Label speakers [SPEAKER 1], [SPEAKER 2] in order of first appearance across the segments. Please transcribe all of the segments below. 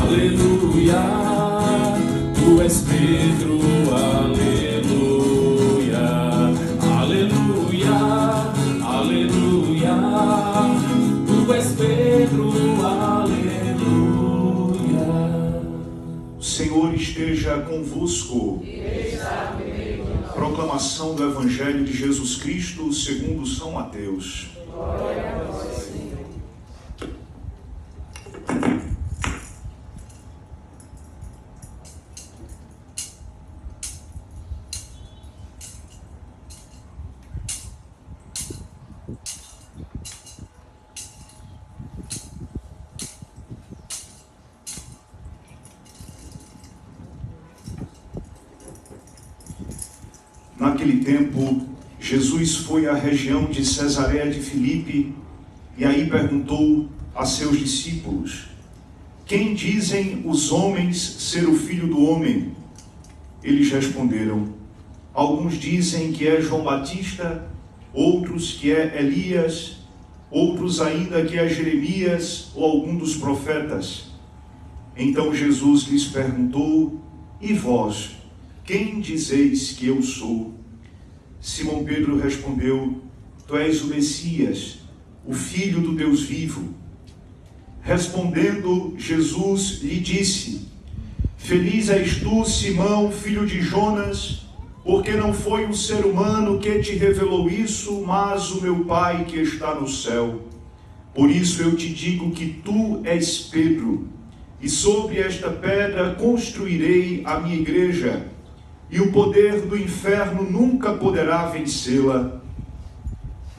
[SPEAKER 1] aleluia, tu és Pedro, aleluia, aleluia, aleluia, tu és Pedro, aleluia.
[SPEAKER 2] O Senhor esteja convosco. Proclamação do Evangelho de Jesus Cristo segundo São Mateus.
[SPEAKER 3] Glória a vós, Senhor.
[SPEAKER 2] Naquele tempo, Jesus foi à região de Cesareia de Filipe e aí perguntou a seus discípulos: quem dizem os homens ser o Filho do Homem? Eles responderam: alguns dizem que é João Batista, outros que é Elias, outros ainda que é Jeremias ou algum dos profetas. Então Jesus lhes perguntou: e vós, quem dizeis que eu sou? Simão Pedro respondeu: tu és o Messias, o Filho do Deus vivo. Respondendo, Jesus lhe disse: feliz és tu, Simão, filho de Jonas, porque não foi um ser humano que te revelou isso, mas o meu Pai que está no céu. Por isso eu te digo que tu és Pedro, e sobre esta pedra construirei a minha igreja, e o poder do inferno nunca poderá vencê-la.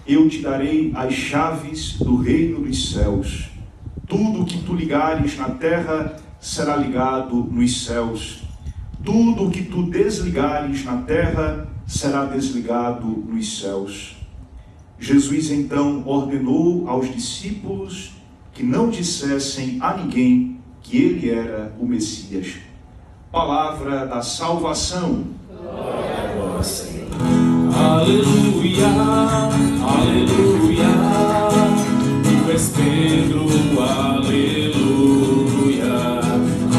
[SPEAKER 2] Eu te darei as chaves do reino dos céus. Tudo o que tu ligares na terra será ligado nos céus. Tudo o que tu desligares na terra será desligado nos céus. Jesus então ordenou aos discípulos que não dissessem a ninguém que ele era o Messias. Palavra da salvação.
[SPEAKER 3] Glória a vós, Senhor.
[SPEAKER 1] Aleluia, aleluia, tu és Pedro, aleluia,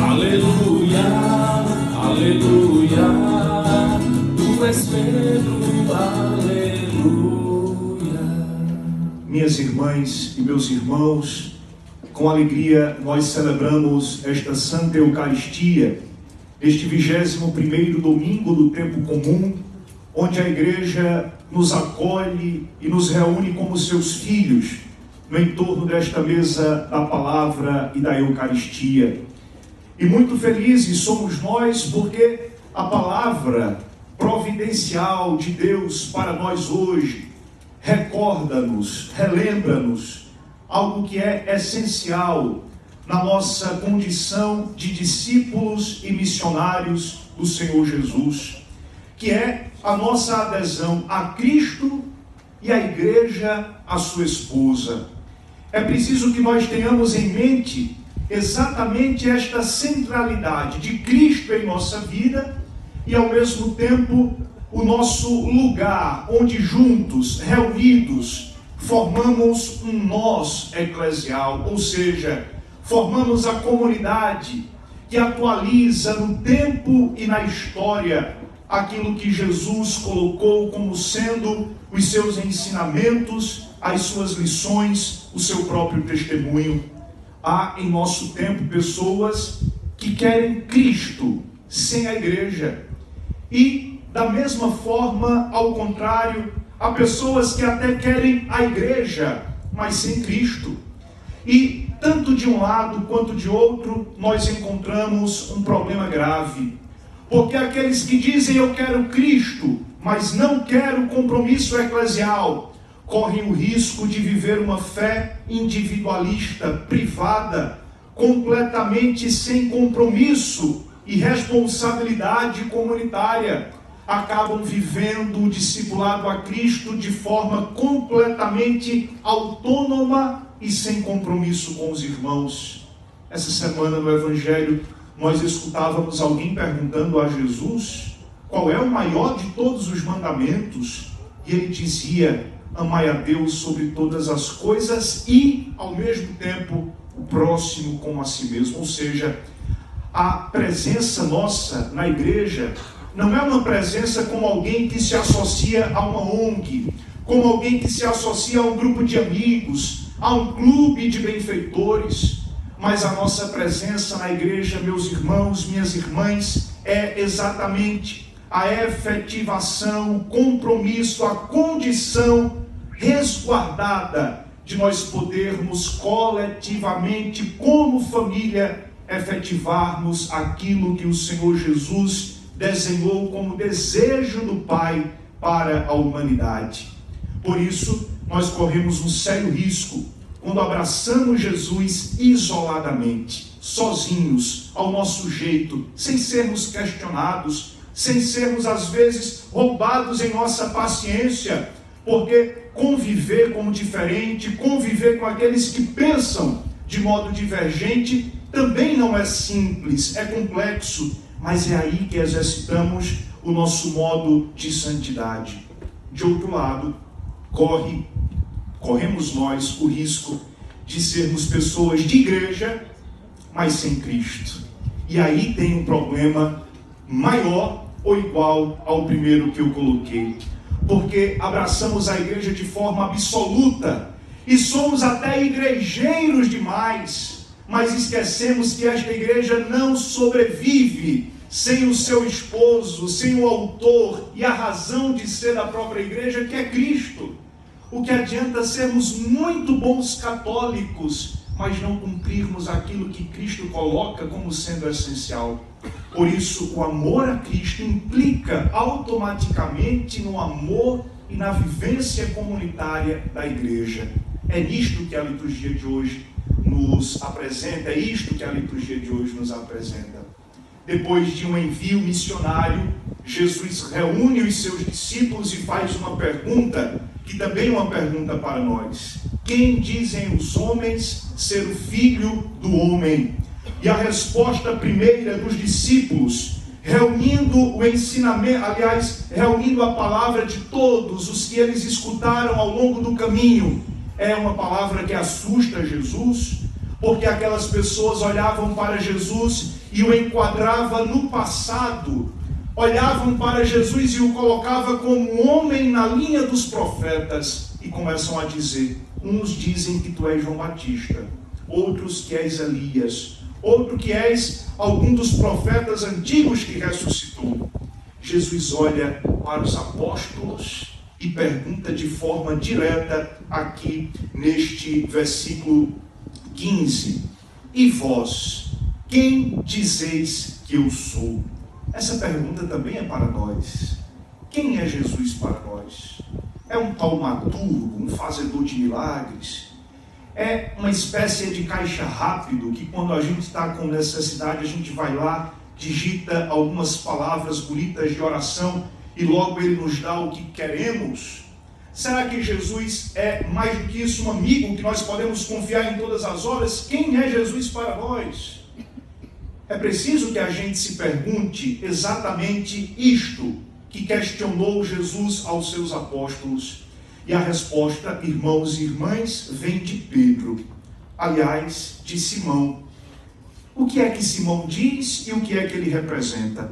[SPEAKER 1] aleluia, aleluia, tu és Pedro, aleluia.
[SPEAKER 2] Minhas irmãs e meus irmãos, com alegria nós celebramos esta Santa Eucaristia, este 21º domingo do tempo comum, onde a Igreja nos acolhe e nos reúne como seus filhos no entorno desta mesa da palavra e da Eucaristia. E muito felizes somos nós porque a palavra providencial de Deus para nós hoje recorda-nos, relembra-nos algo que é essencial na nossa condição de discípulos e missionários do Senhor Jesus, que é a nossa adesão a Cristo e a Igreja, a sua esposa. É preciso que nós tenhamos em mente exatamente esta centralidade de Cristo em nossa vida e, ao mesmo tempo, o nosso lugar onde juntos, reunidos, formamos um nós eclesial, ou seja, formamos a comunidade que atualiza no tempo e na história aquilo que Jesus colocou como sendo os seus ensinamentos, as suas lições, o seu próprio testemunho. Há em nosso tempo pessoas que querem Cristo sem a igreja. E, da mesma forma, ao contrário, há pessoas que até querem a igreja, mas sem Cristo. E, tanto de um lado quanto de outro, nós encontramos um problema grave. Porque aqueles que dizem eu quero Cristo, mas não quero compromisso eclesial, correm o risco de viver uma fé individualista, privada, completamente sem compromisso e responsabilidade comunitária. Acabam vivendo o discipulado a Cristo de forma completamente autônoma e sem compromisso com os irmãos. Essa semana no Evangelho nós escutávamos alguém perguntando a Jesus qual é o maior de todos os mandamentos, e ele dizia: amai a Deus sobre todas as coisas e, ao mesmo tempo, o próximo como a si mesmo. Ou seja, A presença nossa na igreja não é uma presença como alguém que se associa a uma ONG, como alguém que se associa a um grupo de amigos, a um clube de benfeitores, mas a nossa presença na igreja, meus irmãos, minhas irmãs, é exatamente a efetivação, o compromisso, a condição resguardada de nós podermos coletivamente, como família, efetivarmos aquilo que o Senhor Jesus desenhou como desejo do Pai para a humanidade. Por isso, nós corremos um sério risco quando abraçamos Jesus isoladamente, sozinhos, ao nosso jeito, sem sermos questionados, sem sermos às vezes roubados em nossa paciência, porque conviver com o diferente, conviver com aqueles que pensam de modo divergente, também não é simples, é complexo, mas é aí que exercitamos o nosso modo de santidade. De outro lado, corremos nós o risco de sermos pessoas de igreja, mas sem Cristo. E aí tem um problema maior ou igual ao primeiro que eu coloquei. Porque abraçamos a igreja de forma absoluta e somos até igrejeiros demais, mas esquecemos que esta igreja não sobrevive sem o seu esposo, sem o autor e a razão de ser da própria igreja, que é Cristo. O que adianta sermos muito bons católicos, mas não cumprirmos aquilo que Cristo coloca como sendo essencial. Por isso, o amor a Cristo implica automaticamente no amor e na vivência comunitária da igreja. É nisto que a liturgia de hoje nos apresenta, é isto que a liturgia de hoje nos apresenta. Depois de um envio missionário, Jesus reúne os seus discípulos e faz uma pergunta, que também é uma pergunta para nós. Quem dizem os homens ser o Filho do Homem? E a resposta primeira dos discípulos, reunindo o ensinamento, reunindo a palavra de todos os que eles escutaram ao longo do caminho, é uma palavra que assusta Jesus, porque aquelas pessoas olhavam para Jesus e o enquadravam no passado, olhavam para Jesus e o colocavam como um homem na linha dos profetas, e começam a dizer: uns dizem que tu és João Batista, outros que és Elias, outro que és algum dos profetas antigos que ressuscitou. Jesus olha para os apóstolos e pergunta de forma direta aqui neste versículo 15: e vós, quem dizeis que eu sou? Essa pergunta também é para nós. Quem é Jesus para nós? É um taumaturgo, um fazedor de milagres? É uma espécie de caixa rápido que quando a gente está com necessidade, a gente vai lá, digita algumas palavras bonitas de oração e logo ele nos dá o que queremos? Será que Jesus é mais do que isso, um amigo que nós podemos confiar em todas as horas? Quem é Jesus para nós? É preciso que a gente se pergunte exatamente isto que questionou Jesus aos seus apóstolos. E a resposta, irmãos e irmãs, vem de Pedro. Aliás, de Simão. O que é que Simão diz e o que é que ele representa?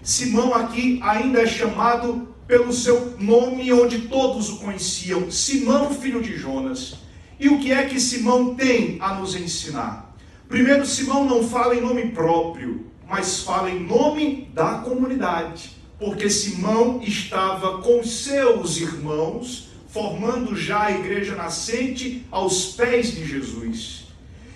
[SPEAKER 2] Simão aqui ainda é chamado pelo seu nome onde todos o conheciam, Simão, filho de Jonas. E o que é que Simão tem a nos ensinar? Primeiro, Simão não fala em nome próprio, mas fala em nome da comunidade, porque Simão estava com seus irmãos, formando já a igreja nascente aos pés de Jesus.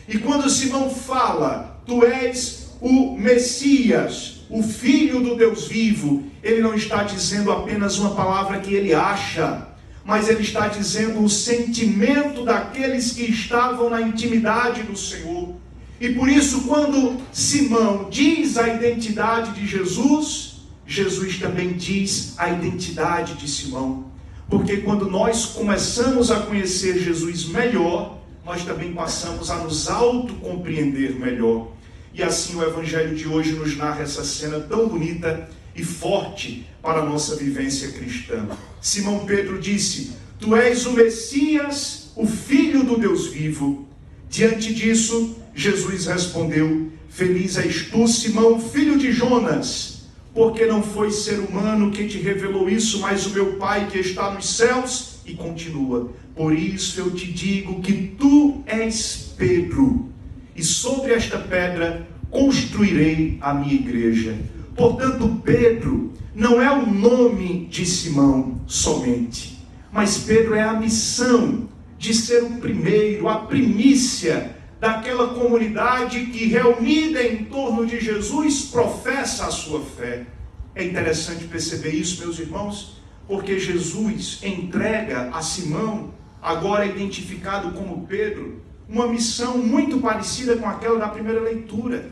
[SPEAKER 2] E quando Simão fala, tu és o Messias, o Filho do Deus vivo, ele não está dizendo apenas uma palavra que ele acha, mas ele está dizendo o sentimento daqueles que estavam na intimidade do Senhor. E por isso, quando Simão diz a identidade de Jesus, Jesus também diz a identidade de Simão. Porque quando nós começamos a conhecer Jesus melhor, nós também passamos a nos autocompreender melhor. E assim o Evangelho de hoje nos narra essa cena tão bonita e forte para a nossa vivência cristã. Simão Pedro disse: tu és o Messias, o Filho do Deus vivo. Diante disso, Jesus respondeu: Feliz és tu, Simão, filho de Jonas, porque não foi ser humano quem te revelou isso, mas o meu Pai que está nos céus. E continua: por isso eu te digo que tu és Pedro, e sobre esta pedra construirei a minha igreja. Portanto, Pedro não é o nome de Simão somente, mas Pedro é a missão de ser o primeiro, a primícia daquela comunidade que, reunida em torno de Jesus, professa a sua fé. É interessante perceber isso, meus irmãos, porque Jesus entrega a Simão, agora identificado como Pedro, uma missão muito parecida com aquela da primeira leitura.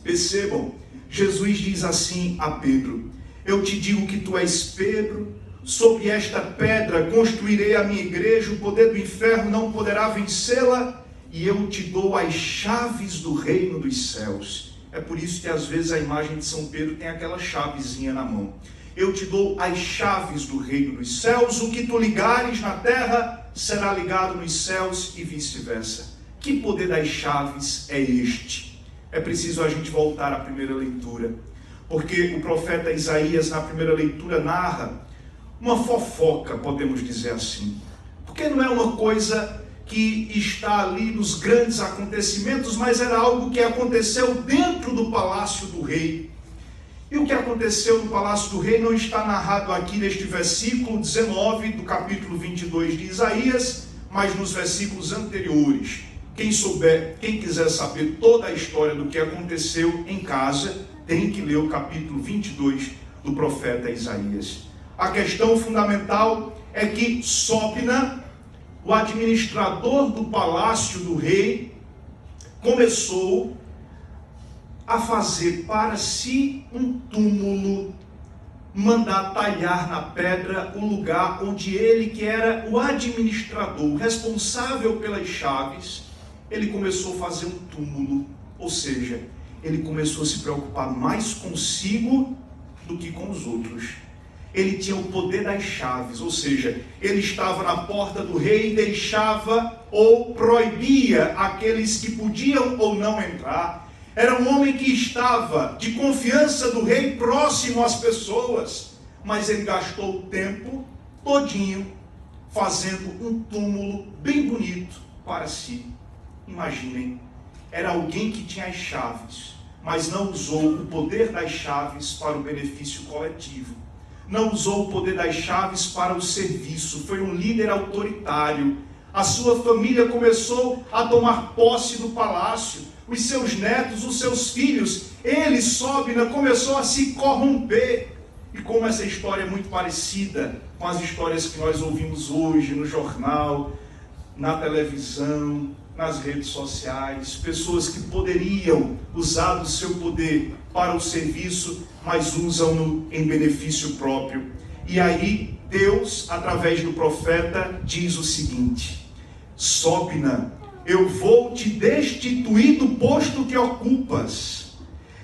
[SPEAKER 2] Percebam, Jesus diz assim a Pedro: eu te digo que tu és Pedro, sobre esta pedra construirei a minha igreja, o poder do inferno não poderá vencê-la, e eu te dou as chaves do reino dos céus. É por isso que às vezes a imagem de São Pedro tem aquela chavezinha na mão. Eu te dou as chaves do reino dos céus, o que tu ligares na terra será ligado nos céus e vice-versa. Que poder das chaves é este? É preciso a gente voltar à primeira leitura, porque o profeta Isaías na primeira leitura narra uma fofoca, podemos dizer assim, porque não é uma coisa que está ali nos grandes acontecimentos, mas era algo que aconteceu dentro do palácio do rei. E o que aconteceu no palácio do rei não está narrado aqui neste versículo 19 do capítulo 22 de Isaías, mas nos versículos anteriores. Quem quiser saber toda a história do que aconteceu em casa, tem que ler o capítulo 22 do profeta Isaías. A questão fundamental é que Sóbina, o administrador do palácio do rei, começou a fazer para si um túmulo, mandar talhar na pedra o lugar onde ele, que era o administrador, responsável pelas chaves, ele começou a fazer um túmulo, ou seja, ele começou a se preocupar mais consigo do que com os outros. Ele tinha o poder das chaves, ou seja, ele estava na porta do rei e deixava ou proibia aqueles que podiam ou não entrar. Era um homem que estava de confiança do rei, próximo às pessoas, mas ele gastou o tempo todinho fazendo um túmulo bem bonito para si. Imaginem, era alguém que tinha as chaves, mas não usou o poder das chaves para o benefício coletivo. Não usou o poder das chaves para o serviço. Foi um líder autoritário. A sua família começou a tomar posse do palácio. Os seus netos, os seus filhos, ele, Sóbina, começou a se corromper. E como essa história é muito parecida com as histórias que nós ouvimos hoje no jornal, na televisão, nas redes sociais, pessoas que poderiam usar do seu poder para o serviço, mas usam-no em benefício próprio. E aí Deus, através do profeta, diz o seguinte: Sóbina, eu vou te destituir do posto que ocupas,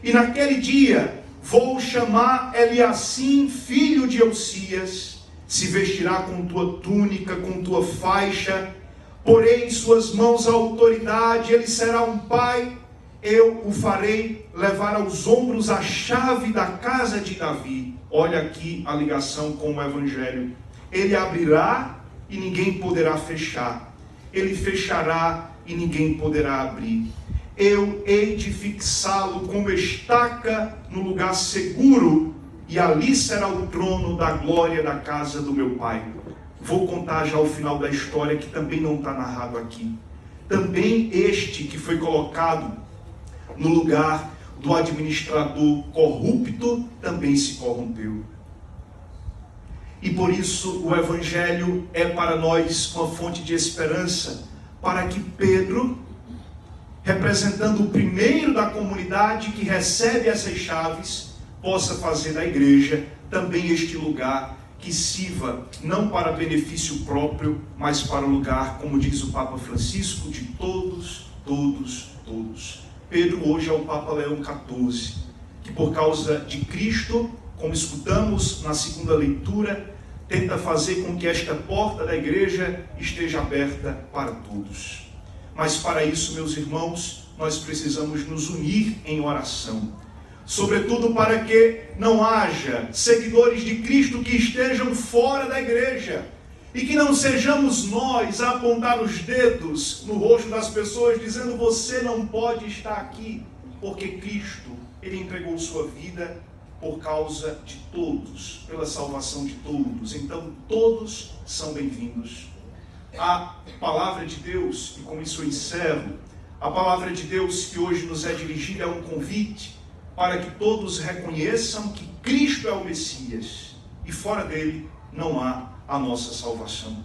[SPEAKER 2] e naquele dia vou chamar Eliacim, filho de Elcias, se vestirá com tua túnica, com tua faixa, porei em suas mãos a autoridade, ele será um pai, eu o farei levar aos ombros a chave da casa de Davi. Olha aqui a ligação com o Evangelho. Ele abrirá e ninguém poderá fechar. Ele fechará e ninguém poderá abrir. Eu hei de fixá-lo como estaca no lugar seguro, e ali será o trono da glória da casa do meu pai. Vou contar já o final da história, que também não está narrado aqui. Também este que foi colocado no lugar do administrador corrupto, também se corrompeu. E por isso o Evangelho é para nós uma fonte de esperança, para que Pedro, representando o primeiro da comunidade que recebe essas chaves, possa fazer da igreja também este lugar que sirva não para benefício próprio, mas para o lugar, como diz o Papa Francisco, de todos, todos, todos. Pedro hoje é o Papa Leão XIV, que por causa de Cristo, como escutamos na segunda leitura, tenta fazer com que esta porta da igreja esteja aberta para todos. Mas para isso, meus irmãos, nós precisamos nos unir em oração. Sobretudo para que não haja seguidores de Cristo que estejam fora da igreja e que não sejamos nós a apontar os dedos no rosto das pessoas dizendo: você não pode estar aqui, porque Cristo, Ele entregou sua vida por causa de todos, pela salvação de todos. Então todos são bem-vindos. A palavra de Deus, e com isso eu encerro, a palavra de Deus que hoje nos é dirigida é um convite para que todos reconheçam que Cristo é o Messias e fora dele não há a nossa salvação.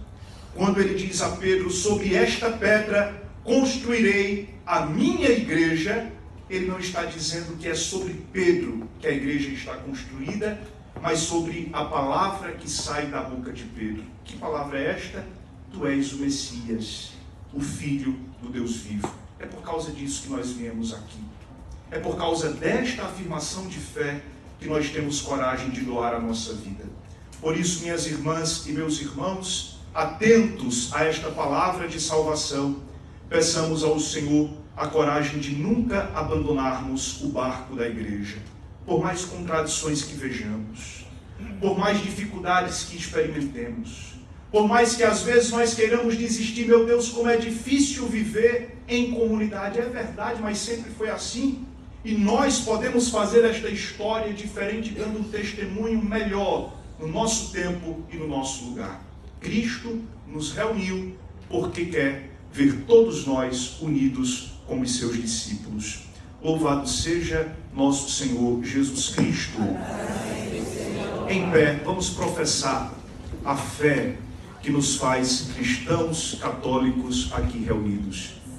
[SPEAKER 2] Quando ele diz a Pedro: sobre esta pedra construirei a minha igreja, ele não está dizendo que é sobre Pedro que a igreja está construída, mas sobre a palavra que sai da boca de Pedro. Que palavra é esta? Tu és o Messias, o Filho do Deus vivo. É por causa disso que nós viemos aqui. É por causa desta afirmação de fé que nós temos coragem de doar a nossa vida. Por isso, minhas irmãs e meus irmãos, atentos a esta palavra de salvação, peçamos ao Senhor a coragem de nunca abandonarmos o barco da igreja, por mais contradições que vejamos, por mais dificuldades que experimentemos, por mais que às vezes nós queiramos desistir. Meu Deus, como é difícil viver em comunidade. É verdade, mas sempre foi assim. E nós podemos fazer esta história diferente, dando um testemunho melhor no nosso tempo e no nosso lugar. Cristo nos reuniu porque quer ver todos nós unidos como os seus discípulos. Louvado seja nosso Senhor Jesus Cristo. Em pé, vamos professar a fé que nos faz cristãos católicos aqui reunidos.